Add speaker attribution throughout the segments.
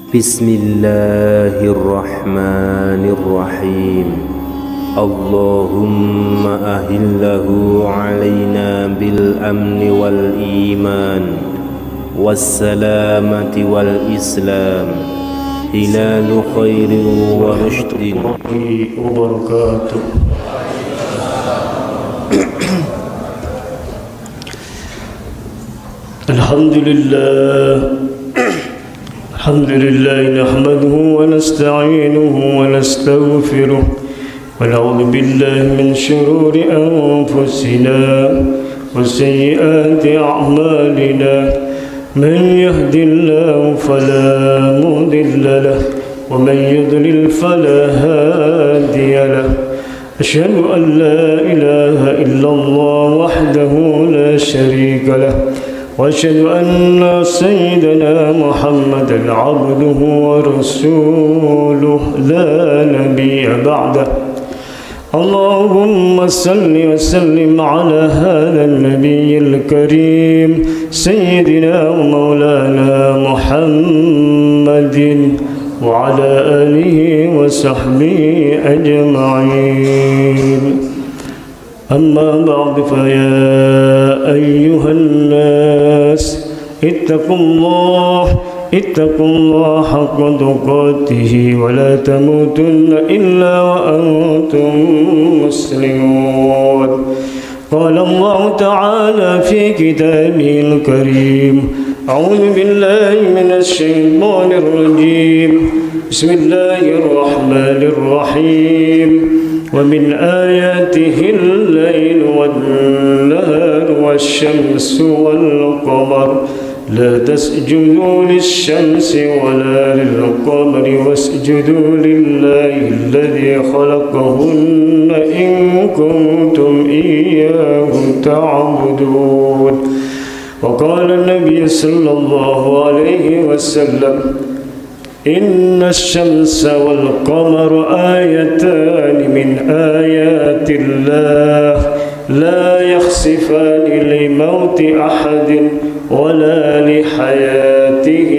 Speaker 1: Bismillahirrahmanirrahim. Allahumma ahillahu alaina bil amni wal iman wassalamati wal islam hilalu khairin wa rushdin wabarakatuh. Alhamdulillah nahmaduhu wa nasta'inuhu wa nastaghfiruh wa na'udzu billahi min shururi anfusina wa sayyiati a'malina man yahdihillahu fala mudilla lahu wa man yudlil fala hadiya lahu. Asyhadu an la ilaha illallah wahdahu la syarika lahu وأشهد أن سيدنا محمدا عبده ورسوله لا نبي بعده. اللهم صل وسلم على هذا النبي الكريم سيدنا ومولانا محمد وعلى آله وصحبه أجمعين. أما بعد فيا أيها الناس اتقوا الله حق تقاته ولا تموتن إلا وأنتم مسلمون. قال الله تعالى في كتابه الكريم أعوذ بالله من الشيطان الرجيم بسم الله الرحمن الرحيم ومن آياته الليل والنهار والشمس والقمر لا تسجدوا للشمس ولا للقمر واسجدوا لله الذي خلقهن إن كنتم إياه تعبدون. وقال النبي صلى الله عليه وسلم إن الشمس والقمر آيتان من آيات الله لا يخسفان لموت أحد ولا لحياته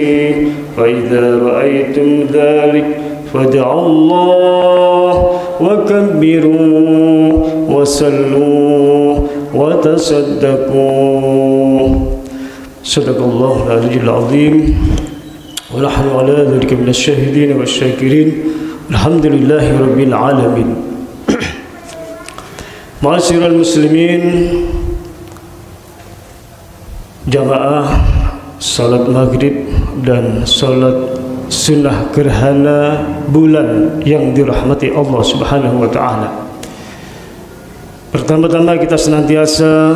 Speaker 1: فإذا رأيتم ذلك فادعوا الله وكبروا وصلوا وتصدقوا. صدق الله العلي العظيم ونحن على ذلك من الشاهدين والشاكرين الحمد لله رب العالمين. Ma'asyiral muslimin, jamaah salat maghrib dan salat sunnah gerhana bulan yang dirahmati Allah Subhanahu wa taala. Pertama-tama kita senantiasa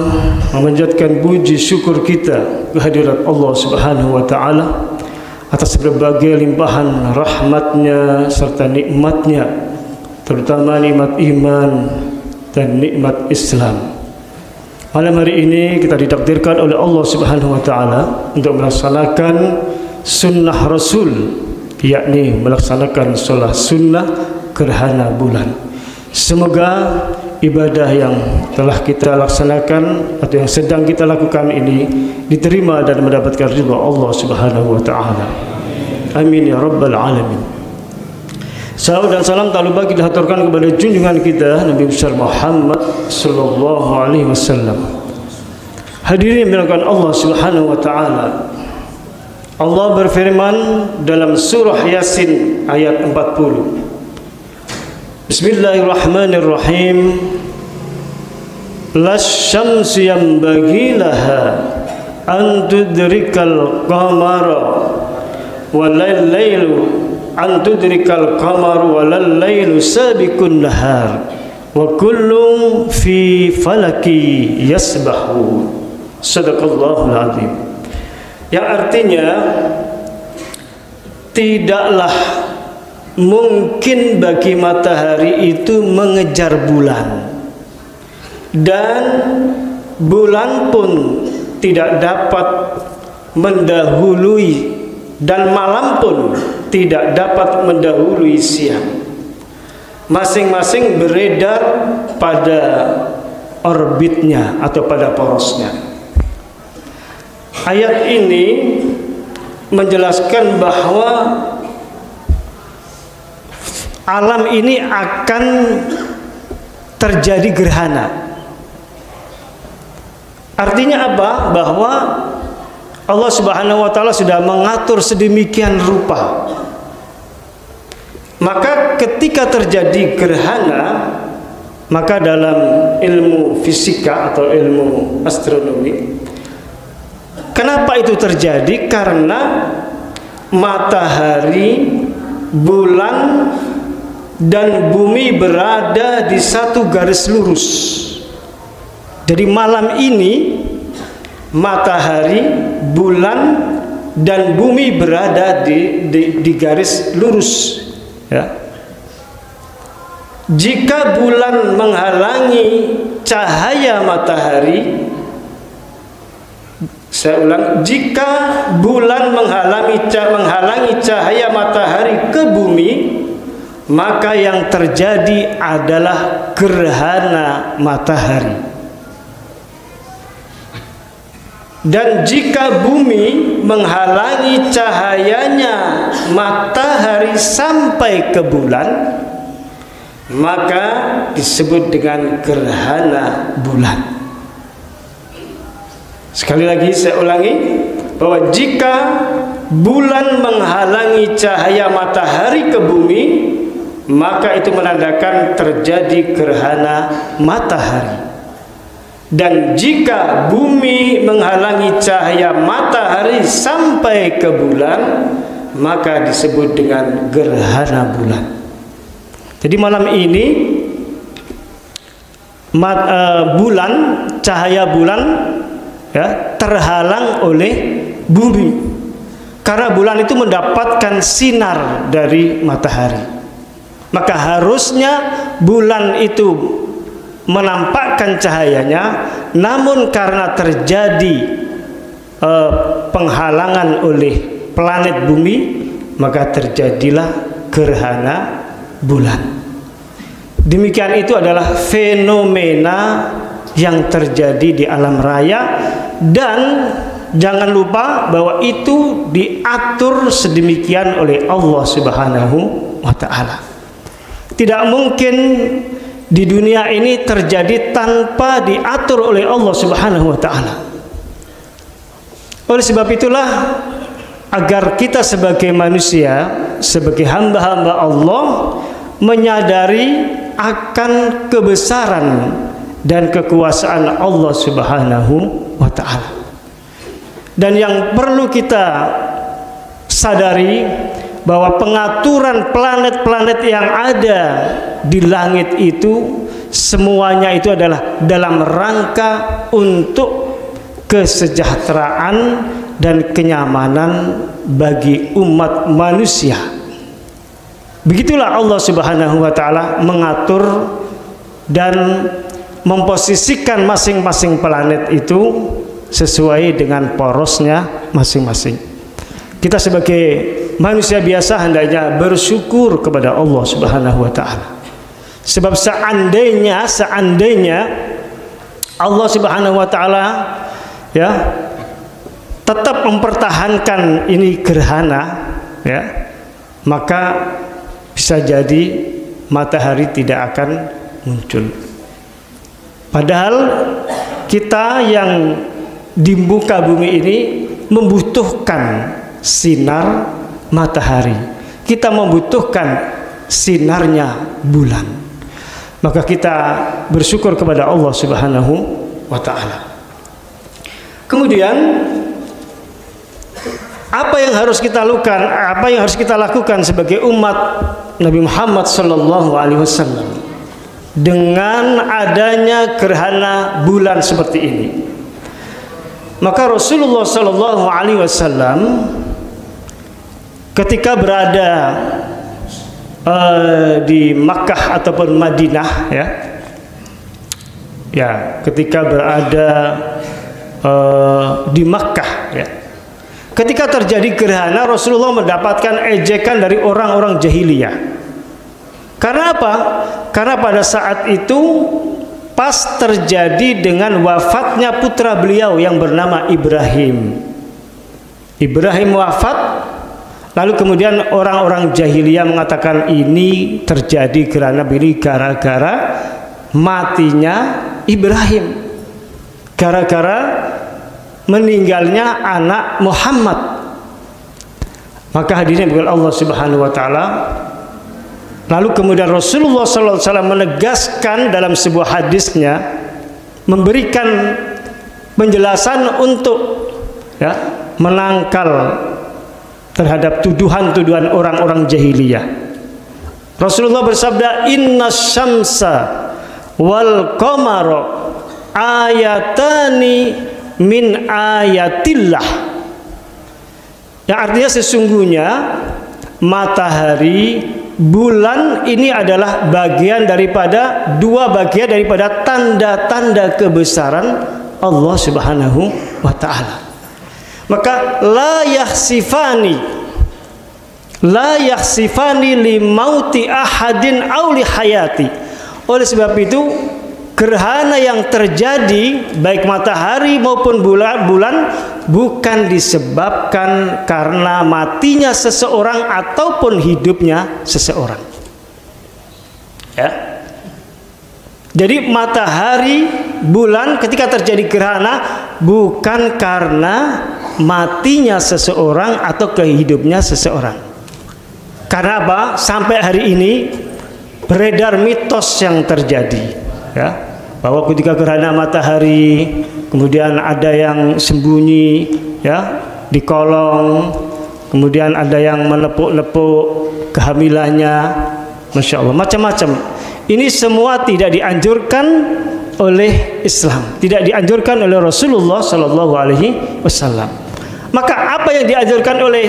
Speaker 1: memanjatkan puji syukur kita kehadirat Allah Subhanahu wa taala atas berbagai limpahan rahmatnya serta nikmatnya, terutama nikmat iman dan nikmat Islam. Malam hari ini kita ditakdirkan oleh Allah Subhanahu wa taala untuk melaksanakan sunnah Rasul, yakni melaksanakan sholat sunnah gerhana bulan. Semoga ibadah yang telah kita laksanakan atau yang sedang kita lakukan ini diterima dan mendapatkan ridha Allah Subhanahu wa taala. Amin ya rabbal alamin. Salam dan salam tak lupa kita haturkan kepada junjungan kita Nabi besar Muhammad sallallahu alaihi wasallam. Hadirin yang Allah Subhanahu wa taala. Allah berfirman dalam surah Yasin ayat 40. Bismillahirrahmanirrahim. Lasyamsu yanbaghi laha an tudrikal qamara walal-lailu an tudrikal qamaru walal-lailu sabiqun nahar wa kullun fi falaki yasbahun. Sadaqallahul azim. Yang artinya tidaklah mungkin bagi matahari itu mengejar bulan, dan bulan pun tidak dapat mendahului, dan malam pun tidak dapat mendahului siang. Masing-masing beredar pada orbitnya atau pada porosnya. Ayat ini menjelaskan bahwa alam ini akan terjadi gerhana. Artinya apa? Bahwa Allah Subhanahu wa taala sudah mengatur sedemikian rupa. Maka ketika terjadi gerhana, maka dalam ilmu fisika atau ilmu astronomi, kenapa itu terjadi? Karena matahari, bulan, dan bumi berada di satu garis lurus. Jadi malam ini matahari, bulan, dan bumi berada di garis lurus, ya. Jika bulan menghalangi cahaya matahari, saya ulang, jika bulan menghalangi cahaya matahari ke bumi, maka yang terjadi adalah gerhana matahari. Dan jika bumi menghalangi cahayanya matahari sampai ke bulan, maka disebut dengan gerhana bulan. Sekali lagi saya ulangi, bahwa jika bulan menghalangi cahaya matahari ke bumi, maka itu menandakan terjadi gerhana matahari. Dan jika bumi menghalangi cahaya matahari sampai ke bulan, maka disebut dengan gerhana bulan. Jadi malam ini bulan, cahaya bulan, ya, terhalang oleh bumi, karena bulan itu mendapatkan sinar dari matahari. Maka harusnya bulan itu menampakkan cahayanya, namun karena terjadi penghalangan oleh planet bumi, maka terjadilah gerhana bulan. Demikian, itu adalah fenomena yang terjadi di alam raya, dan jangan lupa bahwa itu diatur sedemikian oleh Allah Subhanahu wa taala. Tidak mungkin di dunia ini terjadi tanpa diatur oleh Allah Subhanahu wa taala. Oleh sebab itulah, agar kita sebagai manusia, sebagai hamba-hamba Allah, menyadari akan kebesaran dan kekuasaan Allah Subhanahu wa taala. Dan yang perlu kita sadari, bahwa pengaturan planet-planet yang ada di langit itu semuanya itu adalah dalam rangka untuk kesejahteraan dan kenyamanan bagi umat manusia. Begitulah Allah Subhanahu wa taala mengatur dan memposisikan masing-masing planet itu sesuai dengan porosnya masing-masing. Kita sebagai manusia biasa hendaknya bersyukur kepada Allah Subhanahu wa taala. Sebab seandainya Allah Subhanahu wa taala, ya, tetap mempertahankan ini gerhana, ya, maka bisa jadi matahari tidak akan muncul. Padahal kita yang di muka bumi ini membutuhkan sinar matahari, kita membutuhkan sinarnya bulan. Maka kita bersyukur kepada Allah Subhanahu wa taala. Kemudian apa yang harus kita lakukan? Apa yang harus kita lakukan sebagai umat Nabi Muhammad sallallahu alaihi wasallam dengan adanya gerhana bulan seperti ini? Maka Rasulullah sallallahu alaihi wasallam ketika berada di Makkah ataupun Madinah, ketika berada di Makkah, ya, ketika terjadi gerhana, Rasulullah mendapatkan ejekan dari orang-orang jahiliyah. Karena apa? Karena pada saat itu pas terjadi dengan wafatnya putra beliau yang bernama Ibrahim. Ibrahim wafat, Lalu kemudian orang-orang jahiliyah mengatakan ini terjadi gerhana ini gara-gara matinya Ibrahim, gara-gara meninggalnya anak Muhammad. Maka hadirin bukan Allah Subhanahu wa taala. Lalu kemudian Rasulullah sallallahu alaihi wasallam menegaskan dalam sebuah hadisnya, memberikan penjelasan untuk menangkal terhadap tuduhan-tuduhan orang-orang jahiliyah. Rasulullah bersabda, "Innas syamsa wal qamara ayatani min ayatillah." Yang artinya sesungguhnya matahari, bulan ini adalah bagian daripada tanda-tanda kebesaran Allah Subhanahu wa taala. Maka la yakhsifani li mauti ahadin aw li hayati. Oleh sebab itu gerhana yang terjadi baik matahari maupun bulan bukan disebabkan karena matinya seseorang ataupun hidupnya seseorang. Ya. Jadi matahari, bulan ketika terjadi gerhana bukan karena matinya seseorang atau kehidupnya seseorang. Karena apa? Sampai hari ini beredar mitos yang terjadi, ya, bahwa ketika gerhana matahari kemudian ada yang sembunyi, ya, di kolong, kemudian ada yang menepuk-nepuk kehamilannya, masya Allah, macam-macam. Ini semua tidak dianjurkan oleh Islam, tidak dianjurkan oleh Rasulullah Sallallahu Alaihi Wasallam. Maka apa yang dianjurkan oleh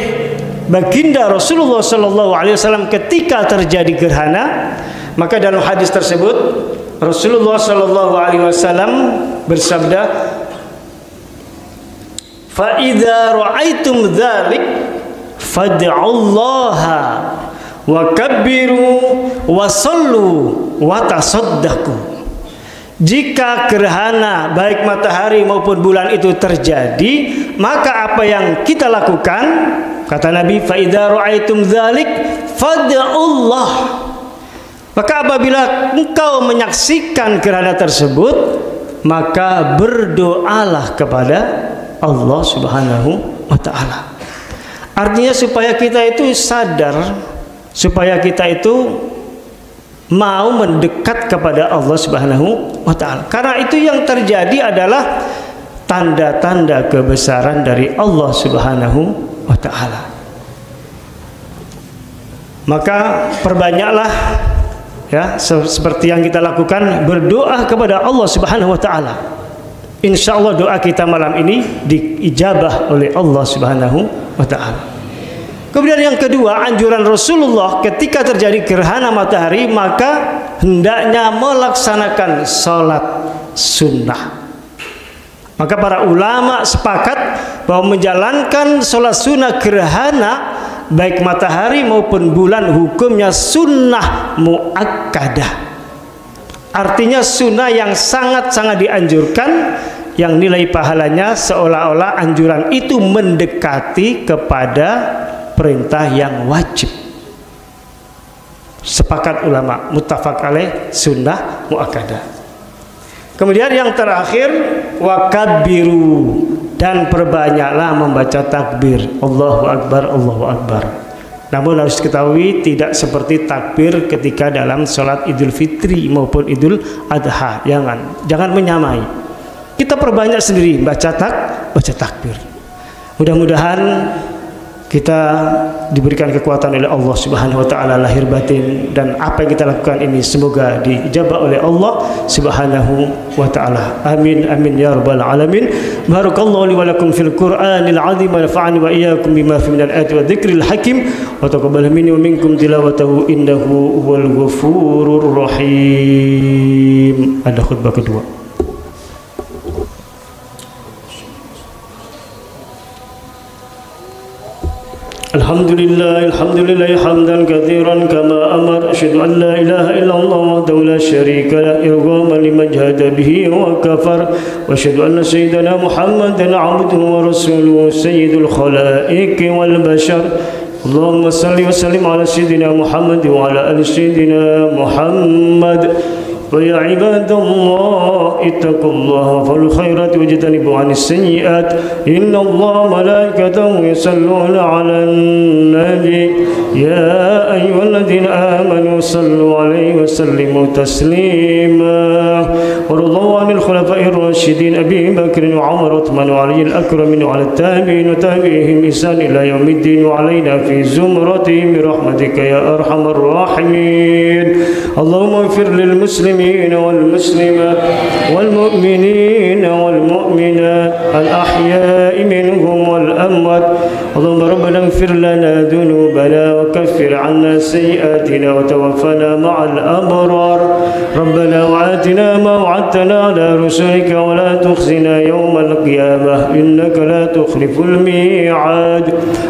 Speaker 1: baginda Rasulullah Sallallahu Alaihi Wasallam ketika terjadi gerhana? Maka dalam hadis tersebut Rasulullah Sallallahu Alaihi Wasallam bersabda, "Fa idza ra'aitum dzalik fad'ullaha wa kabbiru wa sallu wa tasaddaqu." Jika gerhana baik matahari maupun bulan itu terjadi, maka apa yang kita lakukan? Kata Nabi, fa idza ra'aitum dzalik fad'ullah. Maka apabila engkau menyaksikan gerhana tersebut, maka berdoalah kepada Allah Subhanahu wa taala. Artinya supaya kita itu sadar, supaya kita itu mau mendekat kepada Allah Subhanahu wa taala. Karena itu yang terjadi adalah tanda-tanda kebesaran dari Allah Subhanahu wa taala. Maka perbanyaklah, ya, seperti yang kita lakukan, berdoa kepada Allah Subhanahu wa taala. Insya Allah doa kita malam ini diijabah oleh Allah Subhanahu wa taala. Kemudian yang kedua, anjuran Rasulullah ketika terjadi gerhana matahari, maka hendaknya melaksanakan sholat sunnah. Maka para ulama sepakat bahwa menjalankan sholat sunnah gerhana baik matahari maupun bulan hukumnya sunnah muakkadah. Artinya sunnah yang sangat-sangat dianjurkan, yang nilai pahalanya seolah-olah anjuran itu mendekati kepada perintah yang wajib. Sepakat ulama, muttafaq alaih, sunnah muakkadah. Kemudian yang terakhir, wakabbiru, dan perbanyaklah membaca takbir, Allahu Akbar, Allahu Akbar. Namun harus diketahui tidak seperti takbir ketika dalam sholat Idul Fitri maupun Idul Adha. Jangan menyamai. Kita perbanyak sendiri baca takbir. Mudah-mudahan kita diberikan kekuatan oleh Allah Subhanahu wa taala lahir batin, dan apa yang kita lakukan ini semoga diijabah oleh Allah Subhanahu wa taala. Amin amin ya rabbal alamin. Barakallahu li wa lakum fil Qur'anil azim wa nafa'ani wa iyyakum bima fi minal ayati wa dzikril hakim wa taqabbal minni wa minkum tilawatahu innahu huwal ghafurur rahim. Ada khutbah kedua. Alhamdulillah hamdan katsiran kama amar, asyhadu an la ilaha illallah wahdahu la syarika lah irghaman liman jahada bihi wa kafar, wa asyhadu anna sayyidana Muhammadan abduhu wa rasuluhu sayyidul khalaiqi wal bashar اللهم صل وسلم على سيدنا محمد وعلى آل سيدنا محمد. ويا عباد الله اتقوا الله وافعلوا الخيرات واجتنبوا عن السيئات إن الله وملائكته يصلون على النبي يا أيها الذين آمنوا صلوا عليه وسلموا تسليما. وارض الله عن الخلفاء الراشدين أبي بكر وعمر وعثمان وعلي الأكرمين وعلى التابعين وتابعيهم بإحسان إلى يوم الدين وعلينا في زمرتهم برحمتك يا أرحم الراحمين. اللهم اغفر للمسلمين والمسلمات والمؤمنين والمؤمنات الأحياء منهم والأموات. اللهم ربنا اغفر لنا ذنوبنا وكفر عنا سيئاتنا وتوفنا مع الأبرار. ربنا وآتنا ما وعدتنا على رسلك ولا تخزنا يوم القيامة إنك لا تخلف الميعاد.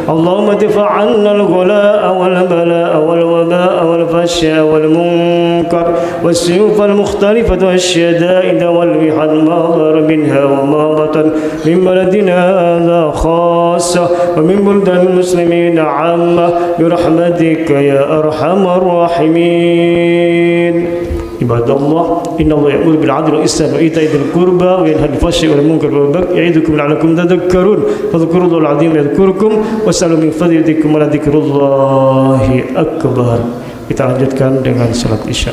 Speaker 1: اللهم ادفع عنا الغلاء والبلاء والوباء والفحشاء والمنكر والسيوف المختلفة والشدائد والمحن ما ظهر منها وما بطن من بلدنا هذا خاصة ومن بلدان المسلمين عامة برحمتك يا أرحم الراحمين. عباد الله إن الله يأمر بالعدل والإحسان وإيتاء ذي القربى وينهى عن الفحشاء والمنكر والبغي يعظكم لعلكم تذكرون فاذكروا الله العظيم يذكركم واسألوا من فضله يزدكم ولذكر الله أكبر. Kita lanjutkan dengan salat Isya.